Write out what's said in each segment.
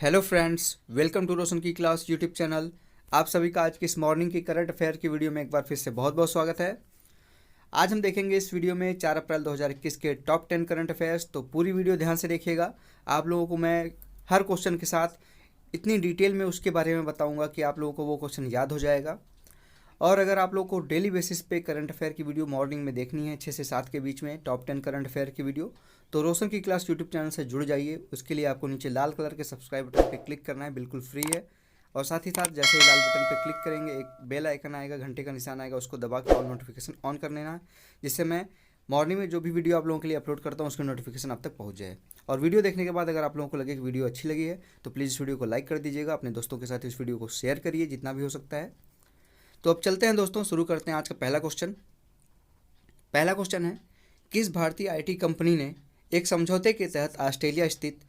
Hello friends, welcome to रोशन की class YouTube channel. आप सभी का आज की इस मॉर्निंग की करंट अफेयर की वीडियो में एक बार फिर से बहुत बहुत स्वागत है। आज हम देखेंगे इस वीडियो में 4 अप्रैल 2021 के टॉप 10 करंट अफेयर्स। तो पूरी वीडियो ध्यान से देखिएगा। आप लोगों को मैं हर क्वेश्चन के साथ इतनी डिटेल में उसके बारे में बताऊँगा कि आप लोगों को वो क्वेश्चन याद हो जाएगा। और अगर आप लोग को डेली बेसिस पे करंट अफेयर की वीडियो मॉर्निंग में देखनी है 6 से 7 के बीच में टॉप 10 करंट अफेयर की वीडियो, तो रोशन की क्लास यूट्यूब चैनल से जुड़ जाइए। उसके लिए आपको नीचे लाल कलर के सब्सक्राइब बटन पे क्लिक करना है, बिल्कुल फ्री है। और साथ ही साथ जैसे ही लाल बटन पे क्लिक करेंगे एक बेल आइकन आएगा, घंटे का निशान आएगा, उसको दबा के ऑल नोटिफिकेशन ऑन कर लेना है, जिससे मैं मॉर्निंग में जो भी वीडियो आप लोगों के लिए अपलोड करता हूँ उसकी नोटिफिकेशन आप तक पहुँच जाए। और वीडियो देखने के बाद अगर आप लोगों को लगे कि वीडियो अच्छी लगी है तो प्लीज़ इस वीडियो को लाइक कर दीजिएगा, अपने दोस्तों के साथ इस वीडियो को शेयर करिए जितना भी हो सकता है। तो अब चलते हैं दोस्तों, शुरू करते हैं आज का पहला क्वेश्चन। पहला क्वेश्चन है, किस भारतीय आईटी कंपनी ने एक समझौते के तहत ऑस्ट्रेलिया स्थित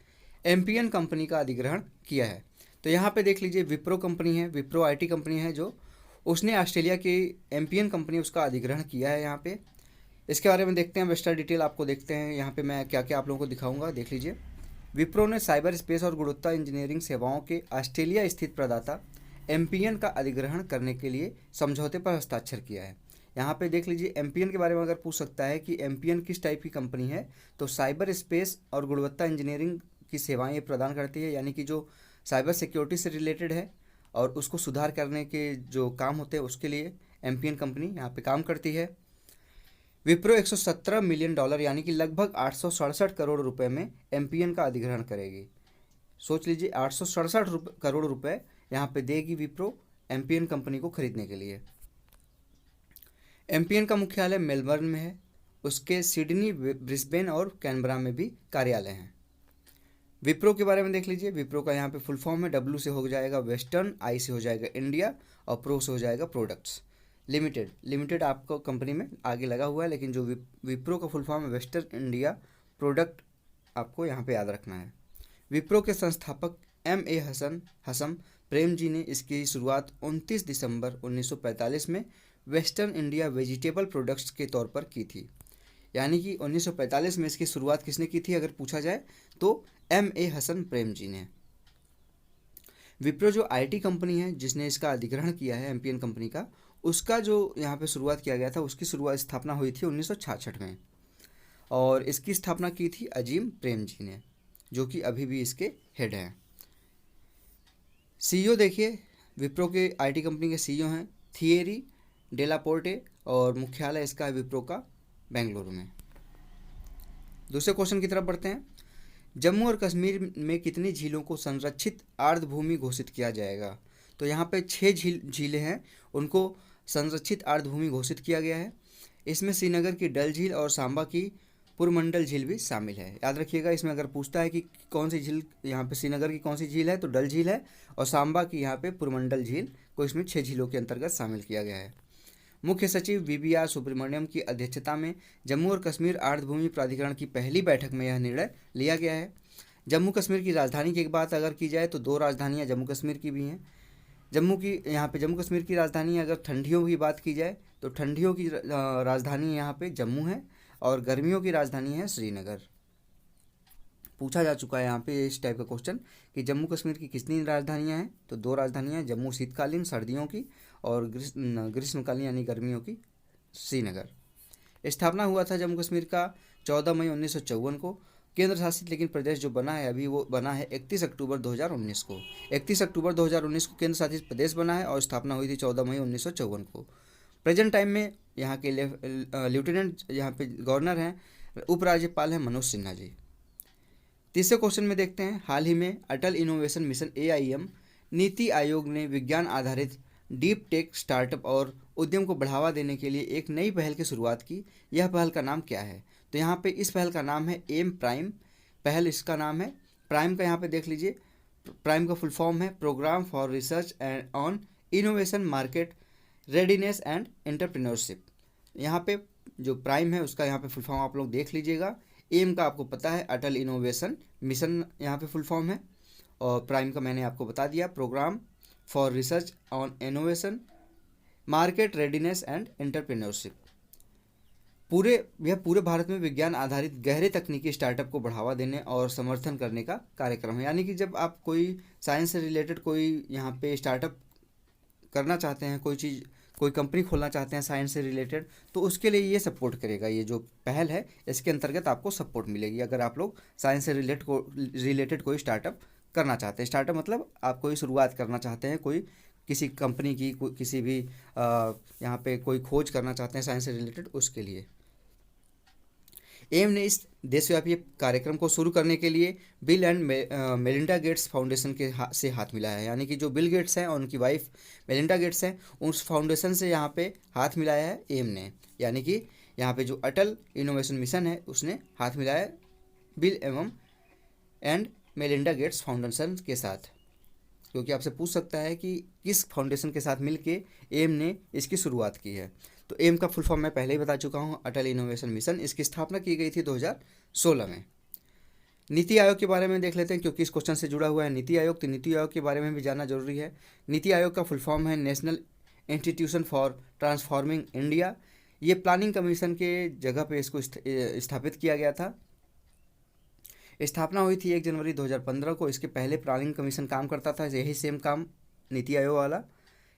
एम्पियन कंपनी का अधिग्रहण किया है? तो यहाँ पे देख लीजिए, विप्रो कंपनी है, विप्रो आईटी कंपनी है जो उसने ऑस्ट्रेलिया की एम्पियन कंपनी उसका अधिग्रहण किया है। यहाँ पे इसके बारे में देखते हैं, विस्तार डिटेल आपको देखते हैं। यहाँ पे मैं क्या क्या आप लोगों को दिखाऊंगा, देख लीजिए। विप्रो ने साइबर स्पेस और गुणवत्ता इंजीनियरिंग सेवाओं के ऑस्ट्रेलिया स्थित प्रदाता एम्पियन का अधिग्रहण करने के लिए समझौते पर हस्ताक्षर किया है। यहाँ पे देख लीजिए, एम्पियन के बारे में अगर पूछ सकता है कि एम्पियन किस टाइप की कंपनी है, तो साइबर स्पेस और गुणवत्ता इंजीनियरिंग की सेवाएं ये प्रदान करती है, यानी कि जो साइबर सिक्योरिटी से रिलेटेड है और उसको सुधार करने के जो काम होते हैं उसके लिए एम्पियन कंपनी यहाँ पे काम करती है। विप्रो 117 मिलियन डॉलर यानी कि लगभग 867 करोड़ रुपए में एम्पियन का अधिग्रहण करेगी। सोच लीजिए, 867 करोड़ रुपए यहाँ पे देगी विप्रो एम्पियन कंपनी को खरीदने के लिए। एम्पियन का मुख्यालय मेलबर्न में है, उसके सिडनी, ब्रिस्बेन और कैनबरा में भी कार्यालय हैं। विप्रो के बारे में देख लीजिए, विप्रो का यहाँ पे फुल फॉर्म है, डब्ल्यू से हो जाएगा वेस्टर्न, आई से हो जाएगा इंडिया और प्रो से हो जाएगा प्रोडक्ट्स लिमिटेड। लिमिटेड आपको कंपनी में आगे लगा हुआ है, लेकिन जो विप्रो का फुल फॉर्म है वेस्टर्न इंडिया प्रोडक्ट, आपको यहाँ पे याद रखना है। विप्रो के संस्थापक M.A. हसम प्रेम जी ने इसकी शुरुआत 29 दिसंबर 1945 में वेस्टर्न इंडिया वेजिटेबल प्रोडक्ट्स के तौर पर की थी। यानी कि 1945 में इसकी शुरुआत किसने की थी अगर पूछा जाए तो M.A. हसन प्रेम जी ने। विप्रो जो आईटी कंपनी है जिसने इसका अधिग्रहण किया है एम्पियन कंपनी का, उसका जो यहाँ पे शुरुआत किया गया था, उसकी स्थापना हुई थी 1966 में और इसकी स्थापना की थी अजीम प्रेम जी ने, जो कि अभी भी इसके हेड हैं। सीईओ देखिए, विप्रो के आईटी कंपनी के सीईओ हैं थिएरी डेलापोर्टे और मुख्यालय इसका है विप्रो का बेंगलुरु में। दूसरे क्वेश्चन की तरफ बढ़ते हैं। जम्मू और कश्मीर में कितनी झीलों को संरक्षित आर्द्रभूमि घोषित किया जाएगा? तो यहाँ पे 6 झीलें हैं, उनको संरक्षित आर्द्रभूमि घोषित किया गया है। इसमें श्रीनगर की डल झील और सांबा की पुरमंडल झील भी शामिल है। याद रखिएगा, इसमें अगर पूछता है कि कौन सी झील, यहाँ पे श्रीनगर की कौन सी झील है तो डल झील है, और सांबा की यहाँ पे पुरमंडल झील को इसमें 6 झीलों के अंतर्गत शामिल किया गया है। मुख्य सचिव BBR सुब्रमण्यम की अध्यक्षता में जम्मू और कश्मीर आर्द्रभूमि प्राधिकरण की पहली बैठक में यह निर्णय लिया गया है। जम्मू कश्मीर की राजधानी की एक बात अगर की जाए तो 2 राजधानियाँ जम्मू कश्मीर की भी हैं। जम्मू कश्मीर की राजधानी अगर ठंडियों की बात की जाए तो ठंडियों की राजधानी यहाँ पे जम्मू है और गर्मियों की राजधानी है श्रीनगर। पूछा जा चुका है यहाँ पे इस टाइप का क्वेश्चन कि जम्मू कश्मीर की कितनी राजधानियाँ हैं, तो 2 राजधानियाँ हैं, जम्मू शीतकालीन सर्दियों की और ग्रीष्मकालीन यानी गर्मियों की श्रीनगर। स्थापना हुआ था जम्मू कश्मीर का 14 मई 1954 को। केंद्र शासित लेकिन प्रदेश जो बना है अभी, वो बना है 31 अक्टूबर 2019 को। 31 अक्टूबर 2019 को केंद्र शासित प्रदेश बना है और स्थापना हुई थी 14 मई 1954 को। प्रेजेंट टाइम में यहाँ के लेफ्टिनेंट यहाँ पे गवर्नर हैं, उपराज्यपाल हैं मनोज सिन्हा जी। तीसरे क्वेश्चन में देखते हैं, हाल ही में अटल innovation mission AIM NITI Aayog ने विज्ञान आधारित डीप टेक स्टार्टअप और उद्यम को बढ़ावा देने के लिए एक नई पहल की शुरुआत की। यह पहल का नाम क्या है? तो यहाँ पे इस पहल का नाम है एम प्राइम। पहल इसका नाम है प्राइम का, यहाँ पे देख लीजिए, प्राइम का फुल फॉर्म है program for research and on innovation market readiness and entrepreneurship. यहाँ पे जो प्राइम है उसका यहाँ पे फुल फॉर्म आप लोग देख लीजिएगा। एम का आपको पता है अटल इनोवेशन मिशन यहाँ पे फुल फॉर्म है, और प्राइम का मैंने आपको बता दिया program for research on innovation market readiness and entrepreneurship. पूरे भारत में विज्ञान आधारित गहरे तकनीकी स्टार्टअप को बढ़ावा देने और समर्थन करने का कार्यक्रम है। यानी कि जब आप कोई साइंस से रिलेटेड कोई यहाँ पे स्टार्टअप करना चाहते हैं, कोई कंपनी खोलना चाहते हैं साइंस से रिलेटेड, तो उसके लिए ये सपोर्ट करेगा। ये जो पहल है इसके अंतर्गत आपको सपोर्ट मिलेगी अगर आप लोग साइंस से रिलेटेड कोई स्टार्टअप करना चाहते हैं। स्टार्टअप मतलब आप कोई शुरुआत करना चाहते हैं, कोई किसी कंपनी की, किसी भी यहाँ पे कोई खोज करना चाहते हैं साइंस से रिलेटेड, उसके लिए। एम ने इस देशव्यापी कार्यक्रम को शुरू करने के लिए bill and Melinda Gates foundation से हाथ मिलाया है। यानी कि जो बिल गेट्स हैं और उनकी वाइफ मेलिंडा गेट्स हैं, उस फाउंडेशन से यहाँ पे हाथ मिलाया है एम ने। यानी कि यहाँ पे जो अटल इनोवेशन मिशन है उसने हाथ मिलाया है bill and Melinda Gates foundation के साथ। क्योंकि आपसे पूछ सकता है कि किस फाउंडेशन के साथ मिलके एम ने इसकी शुरुआत की है। तो एम का फुल फॉर्म मैं पहले ही बता चुका हूँ, अटल इनोवेशन मिशन। इसकी स्थापना की गई थी 2016 में। नीति आयोग के बारे में देख लेते हैं क्योंकि इस क्वेश्चन से जुड़ा हुआ है नीति आयोग, तो नीति आयोग के बारे में भी जानना जरूरी है। नीति आयोग का फुल फॉर्म है national institution for transforming India. ये प्लानिंग कमीशन के जगह पे इसको स्थापित किया गया था। स्थापना हुई थी 1 जनवरी 2015 को। इसके पहले प्लानिंग कमीशन काम करता था, यही सेम काम नीति आयोग वाला।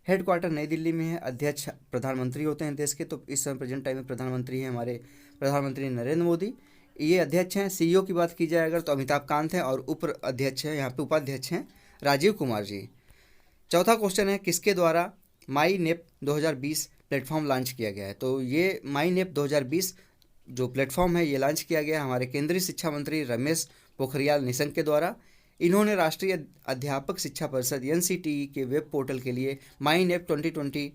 हेडक्वार्टर नई दिल्ली में है। अध्यक्ष प्रधानमंत्री होते हैं देश के। तो इस समय प्रेजेंट टाइम में प्रधानमंत्री हैं हमारे प्रधानमंत्री नरेंद्र मोदी, ये अध्यक्ष हैं। सीईओ की बात की जाए अगर तो अमिताभ कांत हैं और अध्यक्ष हैं, यहाँ पे उपाध्यक्ष हैं राजीव कुमार जी। चौथा क्वेश्चन है किसके द्वारा माई नेप 2020 प्लेटफॉर्म लॉन्च किया गया है। तो ये माई नेप 2020 जो प्लेटफॉर्म है ये लॉन्च किया गया हमारे केंद्रीय शिक्षा मंत्री रमेश पोखरियाल निशंक के द्वारा। इन्होंने राष्ट्रीय अध्यापक शिक्षा परिषद एनसीटीई के वेब पोर्टल के लिए माई नेप 2020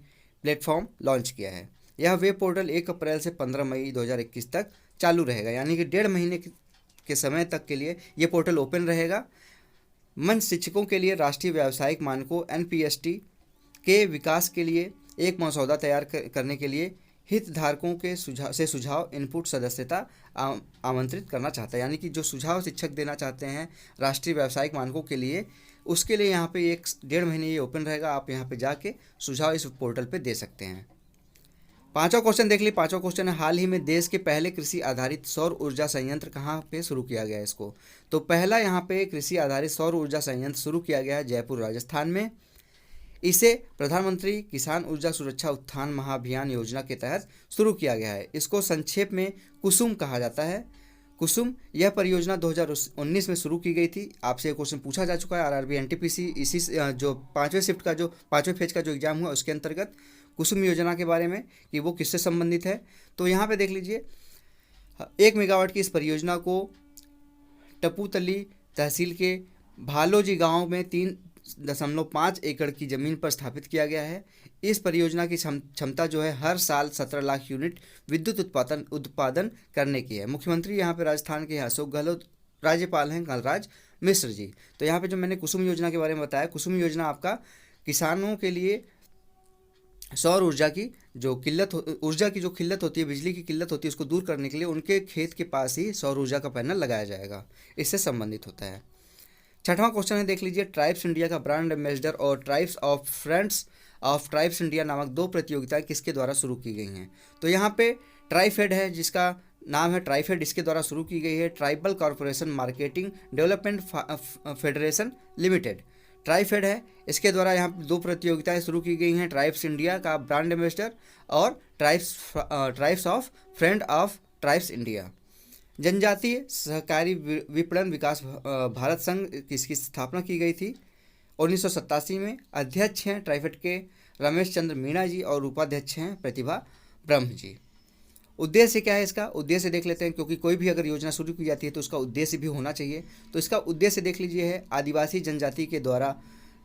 प्लेटफॉर्म लॉन्च किया है। यह वेब पोर्टल 1 अप्रैल से 15 मई 2021 तक चालू रहेगा। यानी कि 1.5 महीने के समय तक के लिए ये पोर्टल ओपन रहेगा। मंच शिक्षकों के लिए राष्ट्रीय व्यावसायिक मानकों एनपीएसटी के विकास के लिए एक मसौदा तैयार करने के लिए हितधारकों के सुझाव इनपुट सदस्यता आमंत्रित करना चाहता है। यानी कि जो सुझाव शिक्षक देना चाहते हैं राष्ट्रीय व्यावसायिक मानकों के लिए, उसके लिए यहाँ पे 1.5 महीने ये ओपन रहेगा। आप यहाँ पे जाके सुझाव इस पोर्टल पे दे सकते हैं। पांचवा क्वेश्चन देख लीजिए। पांचवा क्वेश्चन है हाल ही में देश के पहले कृषि आधारित सौर ऊर्जा संयंत्र कहाँ पे शुरू किया गया है इसको। तो पहला यहाँ पे कृषि आधारित सौर ऊर्जा संयंत्र शुरू किया गया है जयपुर राजस्थान में। इसे प्रधानमंत्री किसान ऊर्जा सुरक्षा उत्थान महाअभियान योजना के तहत शुरू किया गया है। इसको संक्षेप में कुसुम कहा जाता है। कुसुम यह परियोजना 2019 में शुरू की गई थी। आपसे ये क्वेश्चन पूछा जा चुका है आरआरबी एनटीपीसी इसी जो 5वें शिफ्ट का जो 5वें फेज का जो एग्जाम हुआ उसके अंतर्गत कुसुम योजना के बारे में कि वो किससे संबंधित है। तो यहाँ पे देख लीजिए 1 मेगावाट की इस परियोजना को टपूतली तहसील के भालोजी गाँव में 3.5 एकड़ की ज़मीन पर स्थापित किया गया है। इस परियोजना की क्षमता जो है हर साल 17 लाख यूनिट विद्युत उत्पादन करने की है। मुख्यमंत्री यहाँ पे राजस्थान के अशोक गहलोत, राज्यपाल हैं कलराज मिश्र जी। तो यहाँ पे जो मैंने कुसुम योजना के बारे में बताया, कुसुम योजना आपका किसानों के लिए सौर ऊर्जा की जो किल्लत होती है, बिजली की किल्लत होती है, उसको दूर करने के लिए उनके खेत के पास ही सौर ऊर्जा का पैनल लगाया जाएगा। इससे संबंधित होता है। छठवां क्वेश्चन है देख लीजिए। ट्राइब्स इंडिया का ब्रांड एम्बेसडर और tribes of friends of tribes India नामक 2 प्रतियोगिताएं किसके द्वारा शुरू की गई हैं। तो यहाँ पे ट्राइफेड है जिसका नाम है ट्राइफेड, इसके द्वारा शुरू की गई है। Tribal corporation marketing development federation limited TRIFED है, इसके द्वारा यहाँ पे 2 प्रतियोगिताएं शुरू की गई हैं। ट्राइब्स इंडिया का ब्रांड एम्बेसडर और tribes of friend of tribes India. जनजातीय सहकारी विपणन विकास भारत संघ इसकी स्थापना की गई थी 1987 में। अध्यक्ष हैं ट्राइफेड के रमेश चंद्र मीणा जी और उपाध्यक्ष हैं प्रतिभा ब्रह्म जी। उद्देश्य क्या है इसका, उद्देश्य देख लेते हैं क्योंकि कोई भी अगर योजना शुरू की जाती है तो उसका उद्देश्य भी होना चाहिए। तो इसका उद्देश्य देख लीजिए है आदिवासी जनजाति के द्वारा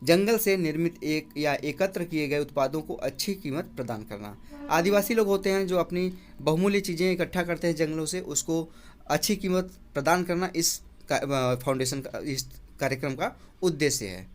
जंगल से निर्मित एकत्र किए गए उत्पादों को अच्छी कीमत प्रदान करना। आदिवासी लोग होते हैं जो अपनी बहुमूल्य चीज़ें इकट्ठा करते हैं जंगलों से, उसको अच्छी कीमत प्रदान करना इस फाउंडेशन का, इस कार्यक्रम का उद्देश्य है।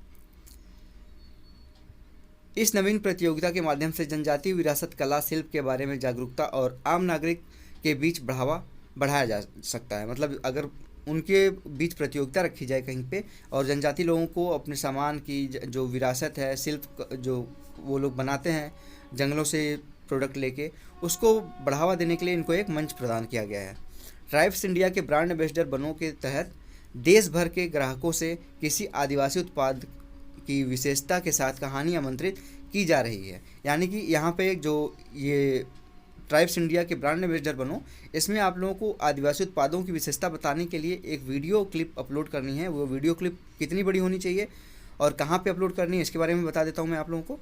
इस नवीन प्रतियोगिता के माध्यम से जनजातीय विरासत, कला, शिल्प के बारे में जागरूकता और आम नागरिक के बीच बढ़ाया जा सकता है। मतलब अगर उनके बीच प्रतियोगिता रखी जाए कहीं पे और जनजाति लोगों को अपने सामान की जो विरासत है, शिल्प जो वो लोग बनाते हैं जंगलों से प्रोडक्ट लेके उसको बढ़ावा देने के लिए इनको एक मंच प्रदान किया गया है। ट्राइब्स इंडिया के ब्रांड एम्बेसडर बनो के तहत देश भर के ग्राहकों से किसी आदिवासी उत्पाद की विशेषता के साथ कहानी आमंत्रित की जा रही है। यानी कि यहाँ पे जो ये ट्राइब्स इंडिया के ब्रांड एम्बेसडर बनो, इसमें आप लोगों को आदिवासी उत्पादों की विशेषता बताने के लिए एक वीडियो क्लिप अपलोड करनी है। वो वीडियो क्लिप कितनी बड़ी होनी चाहिए और कहाँ पे अपलोड करनी है इसके बारे में बता देता हूँ मैं आप लोगों को।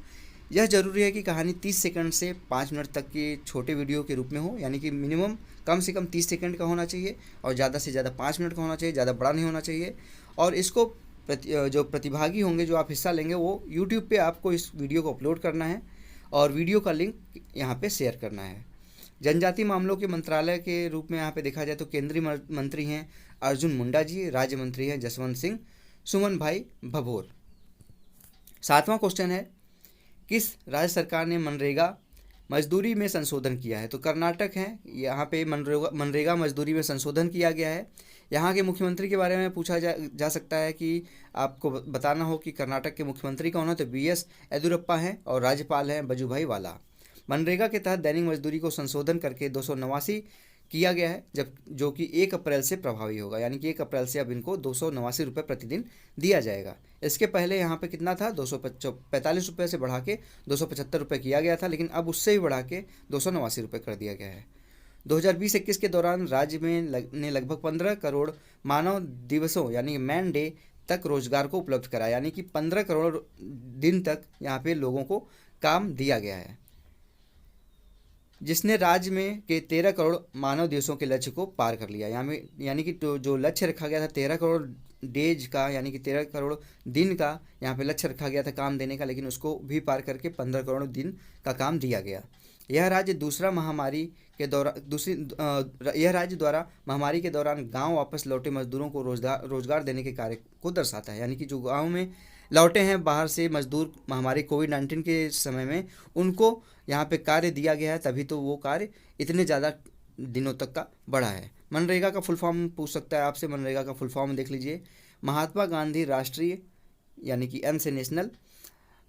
यह ज़रूरी है कि कहानी 30 सेकंड से 5 मिनट तक के छोटे वीडियो के रूप में हो, यानी कि मिनिमम कम से कम 30 सेकंड का होना चाहिए और ज़्यादा से ज़्यादा 5 मिनट का होना चाहिए, ज़्यादा बड़ा नहीं होना चाहिए। और इसको जो प्रतिभागी होंगे, जो आप हिस्सा लेंगे, वो यूट्यूब पे आपको इस वीडियो को अपलोड करना है और वीडियो का लिंक यहाँ पे शेयर करना है। जनजातीय मामलों के मंत्रालय के रूप में यहाँ पे देखा जाए तो केंद्रीय मंत्री हैं अर्जुन मुंडा जी, राज्य मंत्री हैं जसवंत सिंह सुमन भाई भभोर। 7वां क्वेश्चन है, किस राज्य सरकार ने मनरेगा मजदूरी में संशोधन किया है? तो कर्नाटक है, यहाँ पे मनरेगा मजदूरी में संशोधन किया गया है। यहाँ के मुख्यमंत्री के बारे में पूछा जा सकता है कि आपको बताना हो कि कर्नाटक के मुख्यमंत्री कौन है, तो BS येदियुरप्पा हैं और राज्यपाल हैं वजुभाई वाला। मनरेगा के तहत दैनिक मजदूरी को संशोधन करके 289 किया गया है, जब जो कि 1 अप्रैल से प्रभावी होगा, यानी कि 1 अप्रैल से अब इनको 289 रुपये प्रतिदिन दिया जाएगा। इसके पहले यहाँ पे कितना था, 245 रुपये से बढ़ा के 275 रुपये किया गया था, लेकिन अब उससे भी बढ़ा के 289 रुपये कर दिया गया है। 2020-21 के दौरान राज्य में लगभग 15 करोड़ मानव दिवसों यानी मैन डे तक रोजगार को उपलब्ध कराया, यानी कि 15 करोड़ दिन तक यहाँ पे लोगों को काम दिया गया है, जिसने राज्य में के 13 करोड़ मानव दिवसों के लक्ष्य को पार कर लिया। यानी कि जो लक्ष्य रखा गया था 13 करोड़ डेज का, यानी कि 13 करोड़ दिन का यहाँ पे लक्ष्य रखा गया था काम देने का, लेकिन उसको भी पार करके 15 करोड़ दिन का काम दिया गया। यह राज्य द्वारा महामारी के दौरान गांव वापस लौटे मजदूरों को रोजगार देने के कार्य को दर्शाता है। यानी कि जो गांव में लौटे हैं बाहर से मजदूर महामारी कोविड-19 के समय में, उनको यहाँ पे कार्य दिया गया है, तभी तो वो कार्य इतने ज़्यादा दिनों तक का बढ़ा है। मनरेगा का फुल फॉर्म पूछ सकता है आपसे, मनरेगा का फुल फॉर्म देख लीजिए, महात्मा गांधी राष्ट्रीय यानी कि M से नेशनल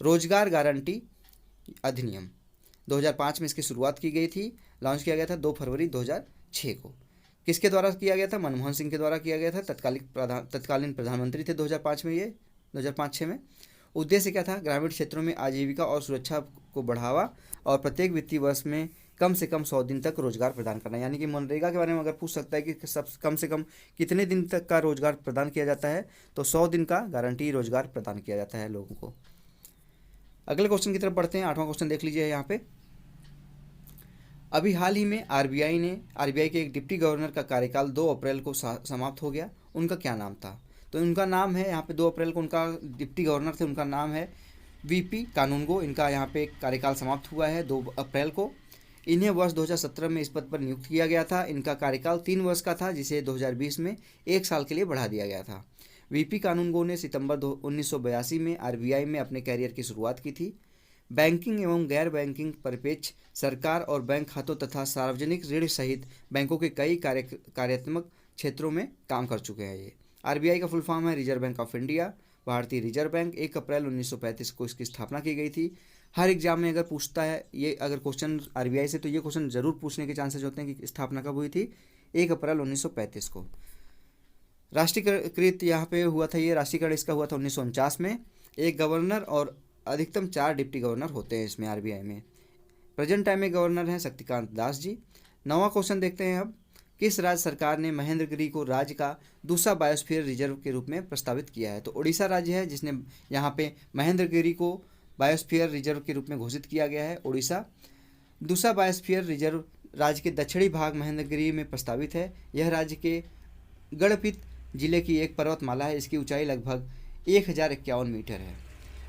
रोजगार गारंटी अधिनियम। 2005 में इसकी शुरुआत की गई थी, लॉन्च किया गया था 2 फरवरी 2006 को। किसके द्वारा किया गया था? मनमोहन सिंह के द्वारा किया गया था, तत्कालीन प्रधानमंत्री थे 2005 में, ये 2005-06 में। उद्देश्य क्या था? ग्रामीण क्षेत्रों में आजीविका और सुरक्षा को बढ़ावा और प्रत्येक वित्तीय वर्ष में कम से कम 100 दिन तक रोजगार प्रदान करना। यानी कि मनरेगा के बारे में अगर पूछ सकता है कि कम से कम कितने दिन तक का रोजगार प्रदान किया जाता है, तो 100 दिन का गारंटी रोजगार प्रदान किया जाता है लोगों को। अगले क्वेश्चन की तरफ बढ़ते हैं। 8वां क्वेश्चन देख लीजिए यहाँ पे। अभी हाल ही में आरबीआई के एक डिप्टी गवर्नर का कार्यकाल 2 अप्रैल को समाप्त हो गया। उनका क्या नाम था? तो उनका नाम है, यहाँ पे 2 अप्रैल को उनका डिप्टी गवर्नर थे, उनका नाम है VP कानूनगो। इनका यहाँ पे कार्यकाल समाप्त हुआ है 2 अप्रैल को। इन्हें वर्ष 2017 में इस पद पर नियुक्त किया गया था। इनका कार्यकाल 3 वर्ष का था, जिसे 2020 में 1 साल के लिए बढ़ा दिया गया था। VP कानूनगो ने सितंबर 1982 में आरबीआई में अपने कैरियर की शुरुआत की थी। बैंकिंग एवं गैर बैंकिंग परिप्रेक्ष्य, सरकार और बैंक खातों तथा सार्वजनिक ऋण सहित बैंकों के कई कार्यात्मक क्षेत्रों में काम कर चुके हैं। ये आरबीआई का फुल फॉर्म है रिजर्व बैंक ऑफ इंडिया, भारतीय रिजर्व बैंक। 1 अप्रैल 1935 को इसकी स्थापना की गई थी। हर एग्जाम में अगर पूछता है ये अगर क्वेश्चन आरबीआई से, तो ये क्वेश्चन जरूर पूछने के चांसेस होते हैं कि स्थापना कब हुई थी। 1 अप्रैल 1935 को। राष्ट्रीयकृत यहाँ पे हुआ था, ये राष्ट्रीयकरण इसका हुआ था 1949 में। एक गवर्नर और अधिकतम 4 डिप्टी गवर्नर होते हैं इसमें आरबीआई में। प्रेजेंट टाइम में गवर्नर हैं शक्तिकांत दास जी। 9वां क्वेश्चन देखते हैं अब। किस राज्य सरकार ने महेंद्रगिरी को राज्य का दूसरा बायोस्फीयर रिजर्व के रूप में प्रस्तावित किया है? तो उड़ीसा राज्य है जिसने यहाँ पे महेंद्रगिरी को बायोस्फीयर रिजर्व के रूप में घोषित किया गया है। उड़ीसा दूसरा बायोस्फीयर रिजर्व राज्य के दक्षिणी भाग महेंद्रगिरी में प्रस्तावित है। यह राज्य के गढ़पित जिले की एक पर्वतमाला है। इसकी ऊंचाई लगभग 1051 मीटर है।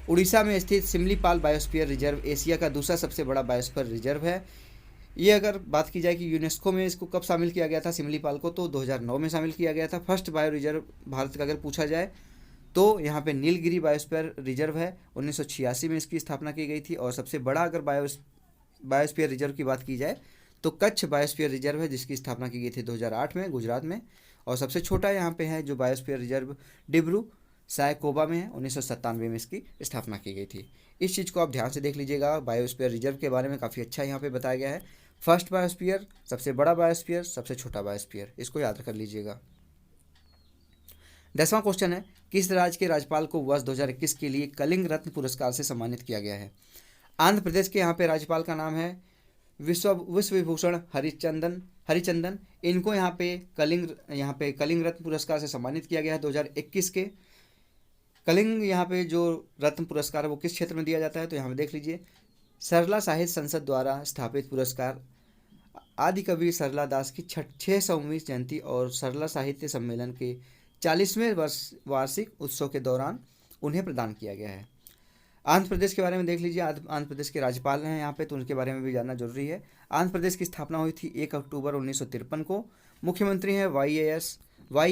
उड़ीसा में स्थित सिमलीपाल बायोस्फीयर रिजर्व एशिया का दूसरा सबसे बड़ा बायोस्फीयर रिजर्व है। ये अगर बात की जाए कि यूनेस्को में इसको कब शामिल किया गया था सिमलीपाल को, तो 2009 में शामिल किया गया था। फर्स्ट बायो रिजर्व भारत का अगर पूछा जाए तो यहाँ पे नीलगिरी बायोस्फीयर रिजर्व है, 1986 में इसकी स्थापना की गई थी। और सबसे बड़ा अगर बायोस्फीयर रिजर्व की बात की जाए तो कच्छ बायोस्फीयर रिजर्व है, जिसकी स्थापना की गई थी 2008 में गुजरात में। और सबसे छोटा यहाँ पे है जो बायोस्फीयर रिजर्व डिब्रू सायकोबा में है। 1997 में इसकी स्थापना की गई थी। इस चीज़ को आप ध्यान से देख लीजिएगा। बायोस्फीयर रिजर्व के बारे में काफ़ी अच्छा यहाँ पे बताया गया है। फर्स्ट बायोस्फीयर, सबसे बड़ा बायोस्फीयर, सबसे छोटा बायोस्फीयर, इसको याद कर लीजिएगा। 10वां क्वेश्चन है, किस राज्य के राज्यपाल को वर्ष 2021 के लिए कलिंग रत्न पुरस्कार से सम्मानित किया गया है? आंध्र प्रदेश के यहाँ पे राज्यपाल का नाम है विश्वभूषण हरिचंदन। इनको यहाँ पे कलिंग रत्न पुरस्कार से सम्मानित किया गया है 2021 के। कलिंग यहाँ पे जो रत्न पुरस्कार है वो किस क्षेत्र में दिया जाता है? तो यहाँ पे देख लीजिए, सरला साहित्य संसद द्वारा स्थापित पुरस्कार आदि कवि सरला दास की 600वीं जयंती और सरला साहित्य सम्मेलन के 40वें वार्षिक उत्सव के दौरान उन्हें प्रदान किया गया है। आंध्र प्रदेश के बारे में देख लीजिए, आंध्र प्रदेश के राज्यपाल हैं यहाँ पे, तो उनके बारे में भी जानना जरूरी है। आंध्र प्रदेश की स्थापना हुई थी 1 अक्टूबर 1953 को। मुख्यमंत्री हैं वाई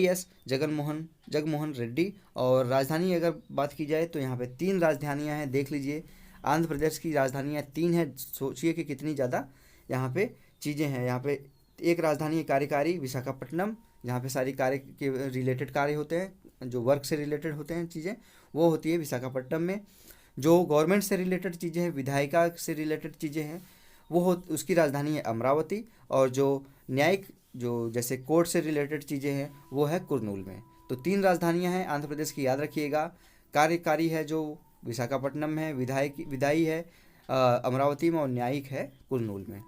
एस जगनमोहन रेड्डी। और राजधानी अगर बात की जाए तो यहाँ पे 3 राजधानियाँ हैं, देख लीजिए। आंध्र प्रदेश की राजधानियाँ 3 हैं, सोचिए कि कितनी ज़्यादा यहाँ पे चीज़ें हैं। यहाँ पे एक राजधानी है कार्यकारी विशाखापट्टनम, जहाँ पे सारी कार्य के रिलेटेड कार्य होते हैं, जो वर्क से रिलेटेड होते हैं चीज़ें, वो होती है विशाखापट्टनम में। जो गवर्नमेंट से रिलेटेड चीज़ें हैं, विधायिका से रिलेटेड चीज़ें हैं, उसकी राजधानी है अमरावती। और जो न्यायिक, जो जैसे कोर्ट से रिलेटेड चीज़ें हैं, वो है कुर्नूल में। तो 3 राजधानियां हैं आंध्र प्रदेश की, याद रखिएगा। कार्यकारी है जो विशाखापट्टनम में है, विधायी है अमरावती में, और न्यायिक है कुर्नूल में।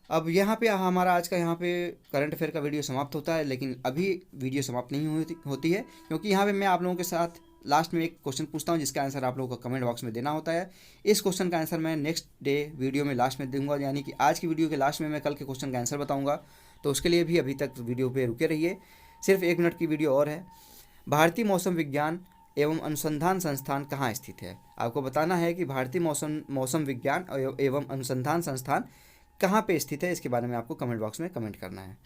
अब यहाँ पे हमारा आज का यहाँ पे करंट अफेयर का वीडियो समाप्त होता है, लेकिन अभी वीडियो समाप्त नहीं होती है, क्योंकि यहाँ पे मैं आप लोगों के साथ लास्ट में एक क्वेश्चन पूछता हूँ, जिसका आंसर आप लोगों को कमेंट बॉक्स में देना होता है। इस क्वेश्चन का आंसर मैं नेक्स्ट डे वीडियो में लास्ट में दूंगा, यानी कि आज की वीडियो के लास्ट में मैं कल के क्वेश्चन का आंसर बताऊँगा। तो उसके लिए भी अभी तक वीडियो पर रुके रहिए, सिर्फ 1 मिनट की वीडियो और है। भारतीय मौसम विज्ञान एवं अनुसंधान संस्थान कहाँ स्थित है? आपको बताना है कि भारतीय मौसम विज्ञान एवं अनुसंधान संस्थान कहाँ पे स्थित है, इसके बारे में आपको कमेंट बॉक्स में कमेंट करना है।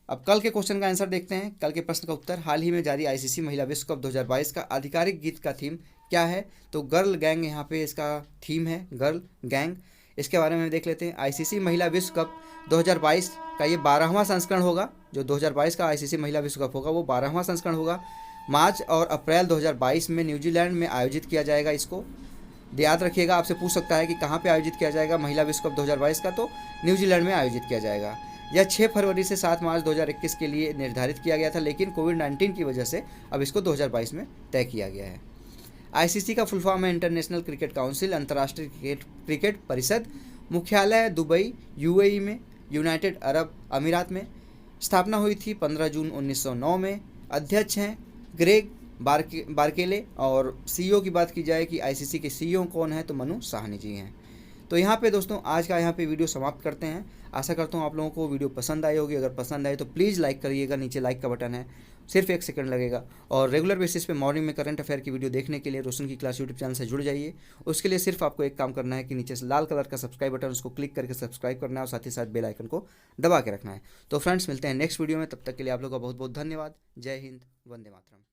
अब कल के क्वेश्चन का आंसर देखते हैं। कल के प्रश्न का उत्तर, हाल ही में जारी आईसीसी महिला विश्व कप 2022 का आधिकारिक गीत का थीम क्या है? तो गर्ल गैंग यहाँ पे इसका थीम है, गर्ल गैंग। इसके बारे में देख लेते हैं। आईसीसी महिला विश्व कप 2022 का ये 12वां संस्करण होगा। जो 2022 का आईसीसी महिला विश्व कप होगा वो 12वां संस्करण होगा। मार्च और अप्रैल 2022 में न्यूजीलैंड में आयोजित किया जाएगा। इसको याद रखिएगा, आपसे पूछ सकता है कि कहाँ पे आयोजित किया जाएगा महिला विश्व कप 2022 का, तो न्यूजीलैंड में आयोजित किया जाएगा। यह 6 फरवरी से 7 मार्च 2021 के लिए निर्धारित किया गया था, लेकिन कोविड-19 की वजह से अब इसको 2022 में तय किया गया है। आईसीसी का फुल फॉर्म है इंटरनेशनल क्रिकेट काउंसिल, अंतर्राष्ट्रीय क्रिकेट परिषद। मुख्यालय दुबई यूएई में, यूनाइटेड अरब अमीरात में। स्थापना हुई थी 15 जून 1909 में। अध्यक्ष हैं ग्रेग बारकेले। और सीईओ की बात की जाए कि आईसीसी के सीईओ कौन है, तो मनु साहनी जी हैं। तो यहाँ पे दोस्तों आज का यहाँ पे वीडियो समाप्त करते हैं। आशा करता हूँ आप लोगों को वीडियो पसंद आई होगी। अगर पसंद आए तो प्लीज़ लाइक करिएगा, नीचे लाइक का बटन है, सिर्फ 1 सेकंड लगेगा। और रेगुलर बेसिस पे मॉर्निंग में करंट अफेयर की वीडियो देखने के लिए रोशन की क्लास यूट्यूब चैनल से जुड़ जाइए। उसके लिए सिर्फ आपको एक काम करना है कि नीचे से लाल कलर का सब्सक्राइब बटन, उसको क्लिक करके सब्सक्राइब करना है और साथ ही साथ बेल आइकन को दबा के रखना है। तो फ्रेंड्स मिलते हैं नेक्स्ट वीडियो में, तब तक के लिए आप लोगों का बहुत बहुत धन्यवाद। जय हिंद, वंदे मातरम।